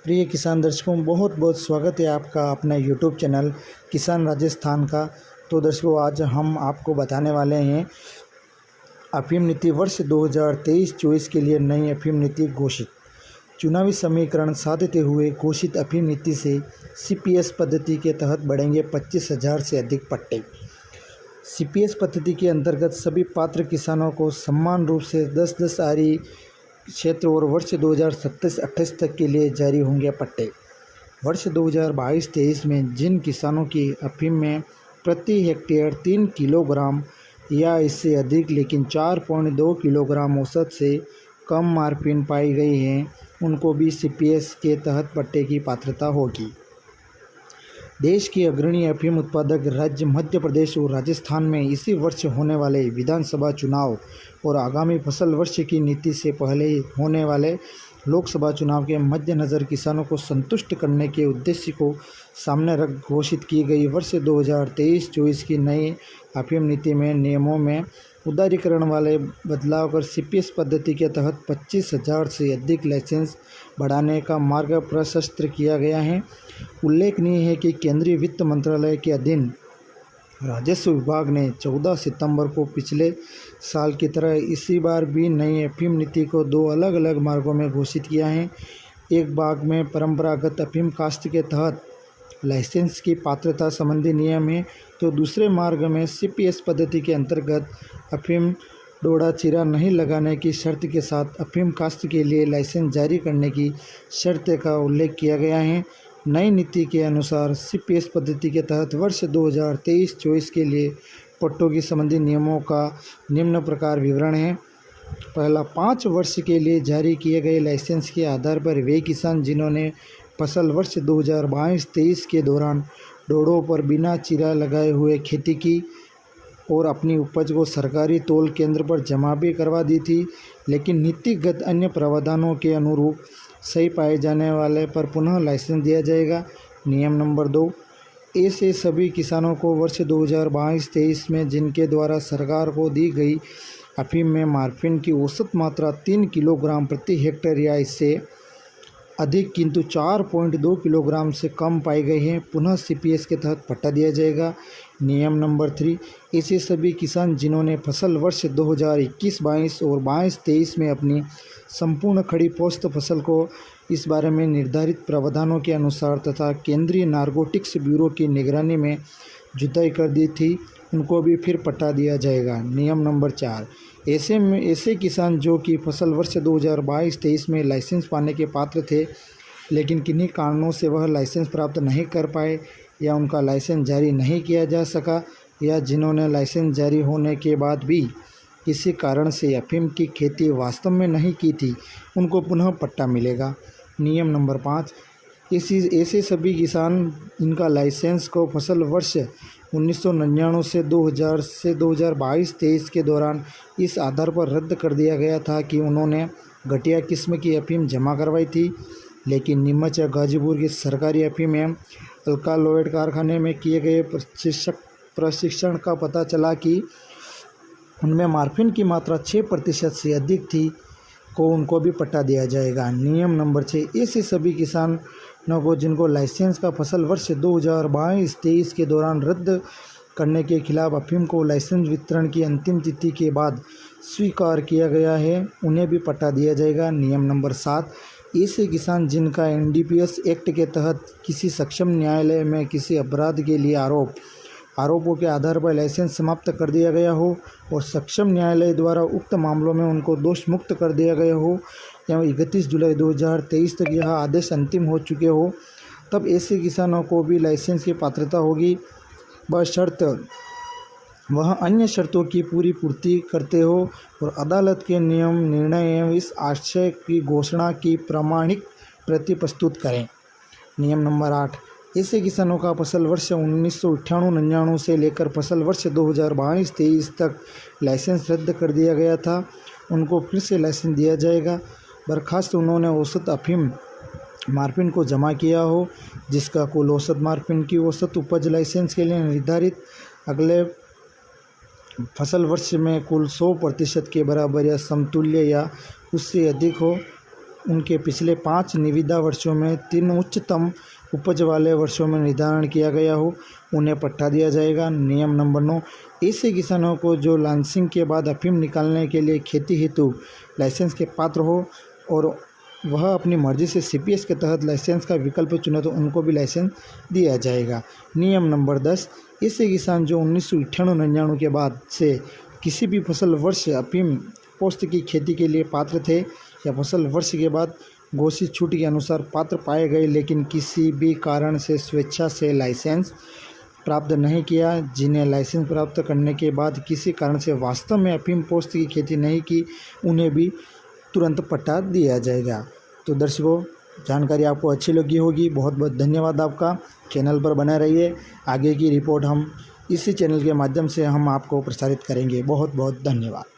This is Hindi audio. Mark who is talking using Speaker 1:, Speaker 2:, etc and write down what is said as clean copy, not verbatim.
Speaker 1: प्रिय किसान दर्शकों, बहुत बहुत स्वागत है आपका अपना यूट्यूब चैनल किसान राजस्थान का। तो दर्शकों, आज हम आपको बताने वाले हैं अफीम नीति वर्ष 2023-24 के लिए नई अफीम नीति घोषित। चुनावी समीकरण साधते हुए घोषित अफीम नीति से सीपीएस पद्धति के तहत बढ़ेंगे 25,000 से अधिक पट्टे। सीपीएस पद्धति के अंतर्गत सभी पात्र किसानों को समान रूप से 10-10 आरी क्षेत्र और वर्ष 2027-28 तक के लिए जारी होंगे पट्टे। वर्ष 2022-23 में जिन किसानों की अफीम में प्रति हेक्टेयर 3 किलोग्राम या इससे अधिक लेकिन 4.2 किलोग्राम औसत से कम मार्फिन पाई गई है, उनको भी सीपीएस के तहत पट्टे की पात्रता होगी। देश के अग्रणी अफीम उत्पादक राज्य मध्य प्रदेश और राजस्थान में इसी वर्ष होने वाले विधानसभा चुनाव और आगामी फसल वर्ष की नीति से पहले होने वाले लोकसभा चुनाव के मद्देनज़र किसानों को संतुष्ट करने के उद्देश्य को सामने रख घोषित की गई वर्ष 2023-24 की नई अफीम नीति में नियमों में उदारीकरण वाले बदलाव कर सीपीएस पद्धति के तहत 25,000 से अधिक लाइसेंस बढ़ाने का मार्ग प्रशस्त किया गया है। उल्लेखनीय है कि केंद्रीय वित्त मंत्रालय के अधीन राजस्व विभाग ने 14 सितंबर को पिछले साल की तरह इसी बार भी नई अफीम नीति को 2 अलग अलग मार्गों में घोषित किया है। एक भाग में परंपरागत अफीम काश्त के तहत लाइसेंस की पात्रता संबंधी नियम है, तो दूसरे मार्ग में सीपीएस पद्धति के अंतर्गत अफीम डोडा चीरा नहीं लगाने की शर्त के साथ अफीम काश्त के लिए लाइसेंस जारी करने की शर्त का उल्लेख किया गया है। नई नीति के अनुसार सीपीएस पद्धति के तहत वर्ष 2023-24 के लिए पट्टों की संबंधी नियमों का निम्न प्रकार विवरण है। पहला, 5 वर्ष के लिए जारी किए गए लाइसेंस के आधार पर वे किसान जिन्होंने फसल वर्ष 2022-23 के दौरान डोड़ों पर बिना चीरा लगाए हुए खेती की और अपनी उपज को सरकारी तौल केंद्र पर जमा भी करवा दी थी, लेकिन नीतिगत अन्य प्रावधानों के अनुरूप सही पाए जाने वाले पर पुनः लाइसेंस दिया जाएगा। नियम नंबर 2, ऐसे सभी किसानों को वर्ष 2022-23 में जिनके द्वारा सरकार को दी गई अफीम में मार्फिन की औसत मात्रा 3 किलोग्राम प्रति हेक्टेयर या इससे अधिक किंतु 4.2 किलोग्राम से कम पाई गई हैं, पुनः सीपीएस के तहत पट्टा दिया जाएगा। नियम नंबर 3, ऐसे सभी किसान जिन्होंने फसल वर्ष 2021-22 और 22-23 में अपनी संपूर्ण खड़ी पोस्त फसल को इस बारे में निर्धारित प्रावधानों के अनुसार तथा केंद्रीय नारकोटिक्स ब्यूरो की निगरानी में जुताई कर दी थी, उनको भी फिर पट्टा दिया जाएगा। नियम नंबर 4, ऐसे किसान जो कि फसल वर्ष 2022-23 में लाइसेंस पाने के पात्र थे लेकिन किन्हीं कारणों से वह लाइसेंस प्राप्त नहीं कर पाए या उनका लाइसेंस जारी नहीं किया जा सका या जिन्होंने लाइसेंस जारी होने के बाद भी किसी कारण से अफीम की खेती वास्तव में नहीं की थी, उनको पुनः पट्टा मिलेगा। नियम नंबर 5, ऐसे सभी किसान इनका लाइसेंस को फसल वर्ष 1999 से 2000 से 2022-23 के दौरान इस आधार पर रद्द कर दिया गया था कि उन्होंने घटिया किस्म की अफीम जमा करवाई थी, लेकिन नीमच या गाजीपुर की सरकारी अफीम एवं अल्कालॉइड कारखाने में किए गए प्रशिक्षण का पता चला कि उनमें मार्फिन की मात्रा 6% से अधिक थी, को उनको भी पट्टा दिया जाएगा। नियम नंबर 6, ऐसे सभी किसानों को जिनको लाइसेंस का फसल वर्ष 2022-23 के दौरान रद्द करने के खिलाफ अफीम को लाइसेंस वितरण की अंतिम तिथि के बाद स्वीकार किया गया है, उन्हें भी पट्टा दिया जाएगा। नियम नंबर 7, ऐसे किसान जिनका एनडीपीएस एक्ट के तहत किसी सक्षम न्यायालय में किसी अपराध के लिए आरोपों के आधार पर लाइसेंस समाप्त कर दिया गया हो और सक्षम न्यायालय द्वारा उक्त मामलों में उनको दोष मुक्त कर दिया गया हो एवं 31 जुलाई 2023 तक यह आदेश अंतिम हो चुके हो, तब ऐसे किसानों को भी लाइसेंस की पात्रता होगी, बशर्त वह अन्य शर्तों की पूरी पूर्ति करते हो और अदालत के नियम निर्णय एवं इस आशय की घोषणा की प्रामाणिक प्रति प्रस्तुत करें। नियम नंबर 8, ऐसे किसानों का फसल वर्ष 1998-99 से लेकर फसल वर्ष 2022-23 तक लाइसेंस रद्द कर दिया गया था, उनको फिर से लाइसेंस दिया जाएगा। बर्खास्त उन्होंने औसत अफीम मार्फिन को जमा किया हो जिसका कुल औसत मार्फिन की औसत उपज लाइसेंस के लिए निर्धारित अगले फसल वर्ष में कुल 100% के बराबर या समतुल्य या उससे अधिक हो उनके पिछले 5 निविदा वर्षों में 3 उच्चतम उपज वाले वर्षों में निर्धारण किया गया हो, उन्हें पट्टा दिया जाएगा। नियम नंबर 9, ऐसे किसानों को जो लाइसेंसिंग के बाद अफीम निकालने के लिए खेती हेतु लाइसेंस के पात्र हो और वह अपनी मर्जी से CPS के तहत लाइसेंस का विकल्प चुने तो उनको भी लाइसेंस दिया जाएगा। नियम नंबर 10, ऐसे किसान जो 1998-99 के बाद से किसी भी फसल वर्ष अफीम पोस्त की खेती के लिए पात्र थे या फसल वर्ष के बाद घोषित छूट के अनुसार पात्र पाए गए लेकिन किसी भी कारण से स्वेच्छा से लाइसेंस प्राप्त नहीं किया, जिन्हें लाइसेंस प्राप्त करने के बाद किसी कारण से वास्तव में अफीम पोस्त की खेती नहीं की, उन्हें भी तुरंत पट्टा दिया जाएगा। तो दर्शकों, जानकारी आपको अच्छी लगी होगी। बहुत बहुत धन्यवाद आपका। चैनल पर बने रहिए, आगे की रिपोर्ट हम इसी चैनल के माध्यम से हम आपको प्रसारित करेंगे। बहुत बहुत धन्यवाद।